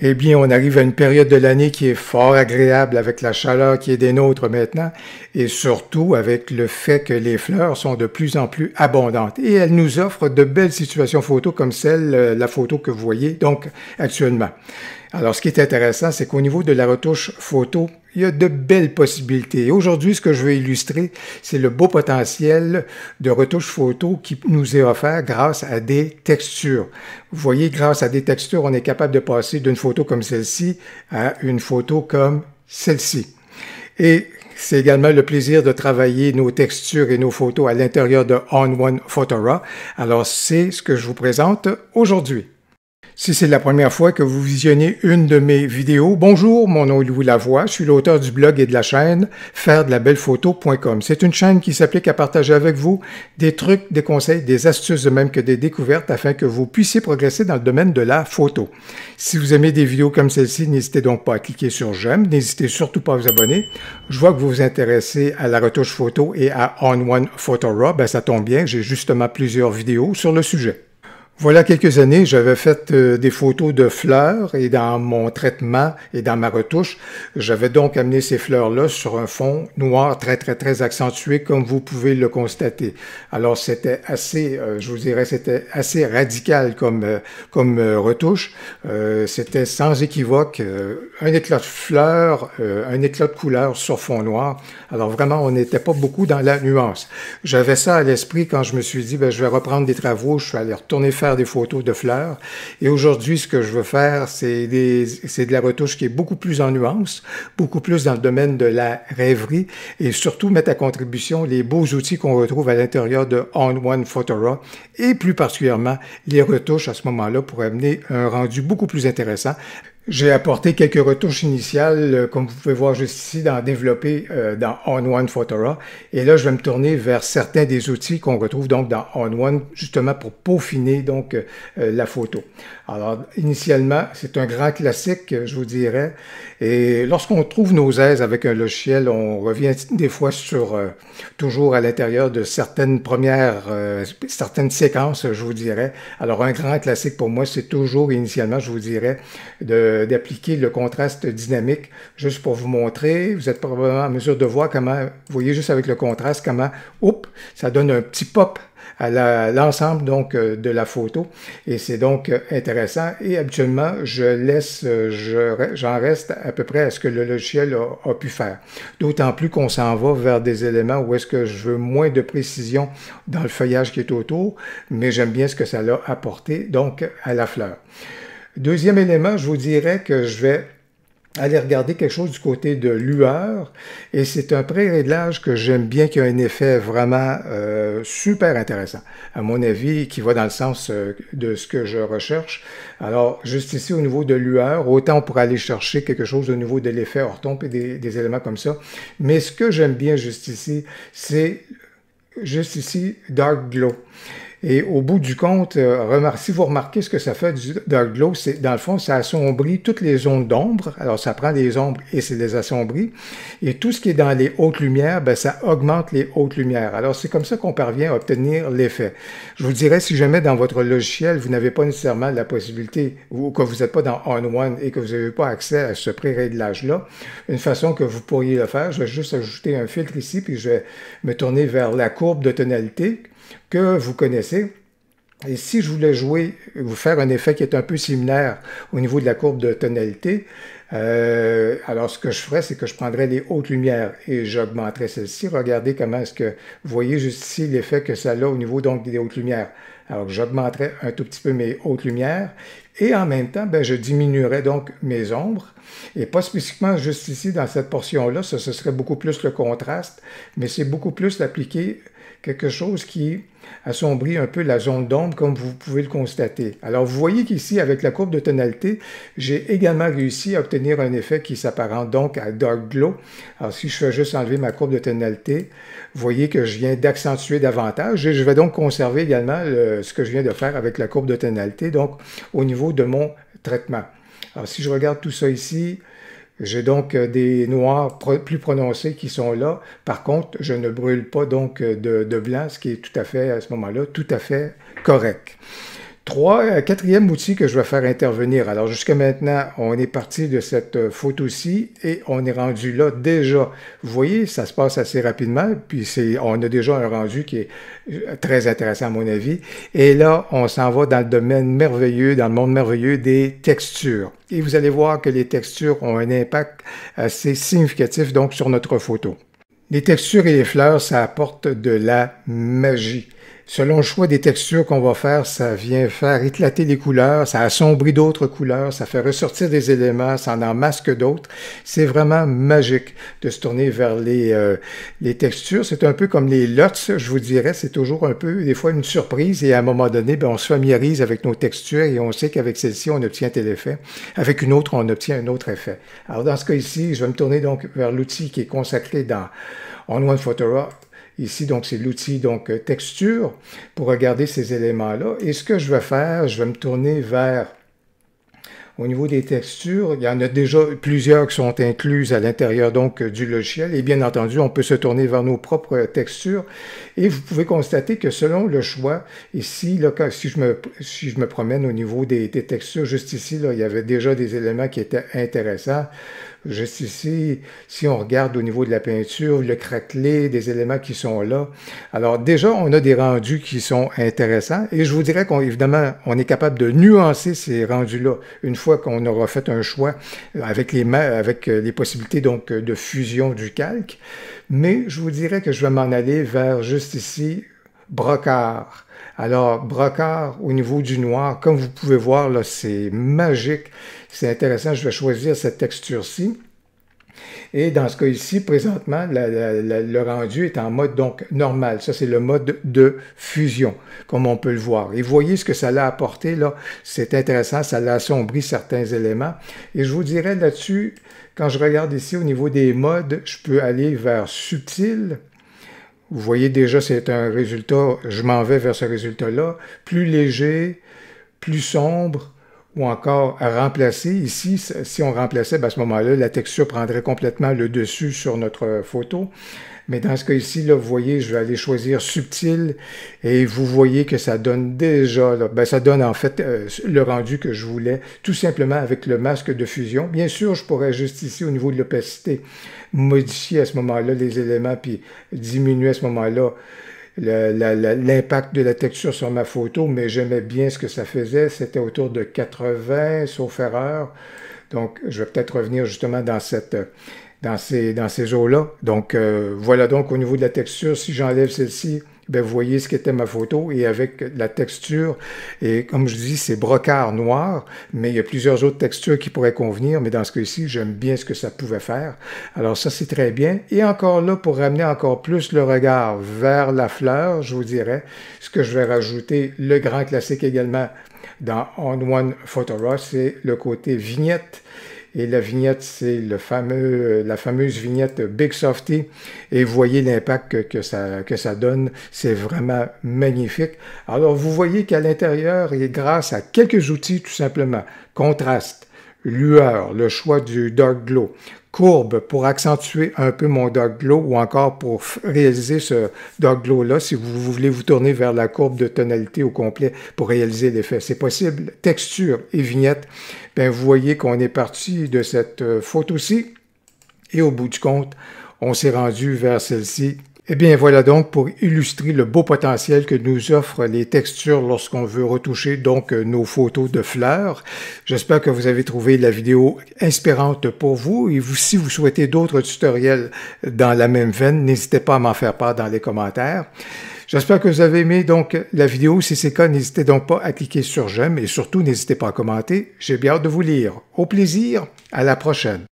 Eh bien, on arrive à une période de l'année qui est fort agréable avec la chaleur qui est des nôtres maintenant et surtout avec le fait que les fleurs sont de plus en plus abondantes et elles nous offrent de belles situations photos comme celle, la photo que vous voyez donc actuellement. Alors, ce qui est intéressant, c'est qu'au niveau de la retouche photo, il y a de belles possibilités. Aujourd'hui, ce que je veux illustrer, c'est le beau potentiel de retouche photo qui nous est offert grâce à des textures. Vous voyez, grâce à des textures, on est capable de passer d'une photo comme celle-ci à une photo comme celle-ci. Et c'est également le plaisir de travailler nos textures et nos photos à l'intérieur de On1 Photora. Alors, c'est ce que je vous présente aujourd'hui. Si c'est la première fois que vous visionnez une de mes vidéos, bonjour, mon nom est Louis Lavoie, je suis l'auteur du blog et de la chaîne fairedelabelephoto.com. C'est une chaîne qui s'applique à partager avec vous des trucs, des conseils, des astuces de même que des découvertes afin que vous puissiez progresser dans le domaine de la photo. Si vous aimez des vidéos comme celle-ci, n'hésitez donc pas à cliquer sur j'aime, n'hésitez surtout pas à vous abonner. Je vois que vous vous intéressez à la retouche photo et à On1 Photora, ben ça tombe bien, j'ai justement plusieurs vidéos sur le sujet. Voilà quelques années, j'avais fait des photos de fleurs et dans mon traitement et dans ma retouche, j'avais donc amené ces fleurs-là sur un fond noir très accentué comme vous pouvez le constater. Alors c'était assez, je vous dirais, c'était assez radical comme retouche. C'était sans équivoque, un éclat de fleurs, un éclat de couleur sur fond noir. Alors vraiment, on n'était pas beaucoup dans la nuance. J'avais ça à l'esprit quand je me suis dit, ben, je vais reprendre des travaux, je vais aller retourner faire des photos de fleurs. Et aujourd'hui, ce que je veux faire, c'est de la retouche qui est beaucoup plus en nuance, beaucoup plus dans le domaine de la rêverie et surtout mettre à contribution les beaux outils qu'on retrouve à l'intérieur de On1 Photora et plus particulièrement les retouches à ce moment-là pour amener un rendu beaucoup plus intéressant. J'ai apporté quelques retouches initiales, comme vous pouvez voir juste ici, dans développer dans On1 Photora. Et là, je vais me tourner vers certains des outils qu'on retrouve donc dans On1, justement pour peaufiner donc la photo. Alors, initialement, c'est un grand classique, je vous dirais. Et lorsqu'on trouve nos aises avec un logiciel, on revient des fois sur toujours à l'intérieur de certaines certaines séquences, je vous dirais. Alors, un grand classique pour moi, c'est toujours initialement, je vous dirais, d'appliquer le contraste dynamique, juste pour vous montrer. Vous êtes probablement en mesure de voir comment, vous voyez juste avec le contraste, comment, ça donne un petit pop à l'ensemble donc de la photo et c'est donc intéressant et habituellement j'en reste à peu près à ce que le logiciel a pu faire. D'autant plus qu'on s'en va vers des éléments où est-ce que je veux moins de précision dans le feuillage qui est autour, mais j'aime bien ce que ça a apporté donc à la fleur. Deuxième élément, je vous dirais que je vais aller regarder quelque chose du côté de lueur et c'est un pré-réglage que j'aime bien qui a un effet vraiment super intéressant à mon avis qui va dans le sens de ce que je recherche. Alors juste ici au niveau de lueur, autant on pourrait aller chercher quelque chose au niveau de l'effet orthompe et des éléments comme ça, mais ce que j'aime bien juste ici, c'est juste ici Dark Glow. Et au bout du compte, si vous remarquez ce que ça fait du Dark Glow, c'est dans le fond, ça assombrit toutes les zones d'ombre. Alors, ça prend les ombres et c'est les assombrit. Et tout ce qui est dans les hautes lumières, ben, ça augmente les hautes lumières. Alors, c'est comme ça qu'on parvient à obtenir l'effet. Je vous dirais, si jamais dans votre logiciel, vous n'avez pas nécessairement la possibilité, ou que vous n'êtes pas dans On1 et que vous n'avez pas accès à ce pré-réglage-là, une façon que vous pourriez le faire, je vais juste ajouter un filtre ici, puis je vais me tourner vers la courbe de tonalité que vous connaissez. Et si je voulais vous faire un effet qui est un peu similaire au niveau de la courbe de tonalité, alors ce que je ferais, c'est que je prendrais les hautes lumières et j'augmenterais celle-ci. Regardez comment est-ce que vous voyez juste ici l'effet que ça a au niveau donc des hautes lumières. Alors j'augmenterais un tout petit peu mes hautes lumières et en même temps, ben, je diminuerais donc mes ombres. Et pas spécifiquement juste ici dans cette portion-là, ce serait beaucoup plus le contraste, mais c'est beaucoup plus d'appliquer quelque chose qui assombrit un peu la zone d'ombre, comme vous pouvez le constater. Alors, vous voyez qu'ici, avec la courbe de tonalité, j'ai également réussi à obtenir un effet qui s'apparente donc à Dark Glow. Alors, si je fais juste enlever ma courbe de tonalité, vous voyez que je viens d'accentuer davantage et je vais donc conserver également ce que je viens de faire avec la courbe de tonalité, donc au niveau de mon traitement. Alors, si je regarde tout ça ici, j'ai donc des noirs plus prononcés qui sont là. Par contre, je ne brûle pas donc de blanc, ce qui est tout à fait, à ce moment-là, tout à fait correct. Quatrième outil que je vais faire intervenir. Alors jusqu'à maintenant, on est parti de cette photo-ci et on est rendu là déjà. Vous voyez, ça se passe assez rapidement, puis on a déjà un rendu qui est très intéressant à mon avis. Et là, on s'en va dans le domaine merveilleux, dans le monde merveilleux des textures. Et vous allez voir que les textures ont un impact assez significatif donc sur notre photo. Les textures et les fleurs, ça apporte de la magie. Selon le choix des textures qu'on va faire, ça vient faire éclater les couleurs, ça assombrit d'autres couleurs, ça fait ressortir des éléments, ça en masque d'autres. C'est vraiment magique de se tourner vers les textures. C'est un peu comme les LUTs, je vous dirais. C'est toujours un peu, des fois, une surprise. Et à un moment donné, on se familiarise avec nos textures et on sait qu'avec celle-ci, on obtient tel effet. Avec une autre, on obtient un autre effet. Alors, dans ce cas ici, je vais me tourner donc vers l'outil qui est consacré dans On-One Photorough. Ici, donc, c'est l'outil texture pour regarder ces éléments-là. Et ce que je vais faire, je vais me tourner vers, au niveau des textures, il y en a déjà plusieurs qui sont incluses à l'intérieur donc du logiciel. Et bien entendu, on peut se tourner vers nos propres textures. Et vous pouvez constater que selon le choix, ici, là, si je me promène au niveau des textures, juste ici, là, il y avait déjà des éléments qui étaient intéressants. Juste ici, si on regarde au niveau de la peinture, le craquelé, des éléments qui sont là. Alors déjà, on a des rendus qui sont intéressants et je vous dirais qu'évidemment, on est capable de nuancer ces rendus-là une fois qu'on aura fait un choix avec les possibilités donc de fusion du calque. Mais je vous dirais que je vais m'en aller vers juste ici, brocart. Alors, brocart au niveau du noir, comme vous pouvez voir, là, c'est magique. C'est intéressant, je vais choisir cette texture-ci. Et dans ce cas ici, présentement, le rendu est en mode donc normal. Ça, c'est le mode de fusion, comme on peut le voir. Et vous voyez ce que ça l'a apporté, là. C'est intéressant, ça l'a assombri certains éléments. Et je vous dirais là-dessus, quand je regarde ici au niveau des modes, je peux aller vers subtil. Vous voyez déjà, c'est un résultat, je m'en vais vers ce résultat-là, plus léger, plus sombre, ou encore à remplacer. Ici, si on remplaçait, à ce moment-là, la texture prendrait complètement le dessus sur notre photo. Mais dans ce cas ici, là, vous voyez, je vais aller choisir subtil et vous voyez que ça donne déjà, là, ça donne en fait le rendu que je voulais, tout simplement avec le masque de fusion. Bien sûr, je pourrais juste ici, au niveau de l'opacité, modifier à ce moment-là les éléments, puis diminuer à ce moment-là l'impact de la texture sur ma photo, mais j'aimais bien ce que ça faisait. C'était autour de 80, sauf erreur. Donc, je vais peut-être revenir justement dans ces eaux-là. Donc, voilà donc au niveau de la texture, si j'enlève celle-ci, vous voyez ce qu'était ma photo et avec la texture, et comme je dis, c'est brocart noir, mais il y a plusieurs autres textures qui pourraient convenir, mais dans ce cas-ci, j'aime bien ce que ça pouvait faire. Alors ça, c'est très bien. Et encore là, pour ramener encore plus le regard vers la fleur, je vous dirais, ce que je vais rajouter, le grand classique également dans On-One Photorough, c'est le côté vignette. Et la vignette, c'est la fameuse vignette Big Softy. Et vous voyez l'impact que ça donne. C'est vraiment magnifique. Alors, vous voyez qu'à l'intérieur, et grâce à quelques outils, tout simplement, contraste, lueur, le choix du dark glow, courbe pour accentuer un peu mon dark glow ou encore pour réaliser ce dark glow-là, si vous voulez vous tourner vers la courbe de tonalité au complet pour réaliser l'effet. C'est possible. Texture et vignette. Vous voyez qu'on est parti de cette photo-ci et au bout du compte, on s'est rendu vers celle-ci. Eh bien, voilà donc pour illustrer le beau potentiel que nous offrent les textures lorsqu'on veut retoucher donc nos photos de fleurs. J'espère que vous avez trouvé la vidéo inspirante pour vous et si vous souhaitez d'autres tutoriels dans la même veine, n'hésitez pas à m'en faire part dans les commentaires. J'espère que vous avez aimé donc la vidéo. Si c'est le cas, n'hésitez donc pas à cliquer sur j'aime et surtout n'hésitez pas à commenter. J'ai bien hâte de vous lire. Au plaisir, à la prochaine.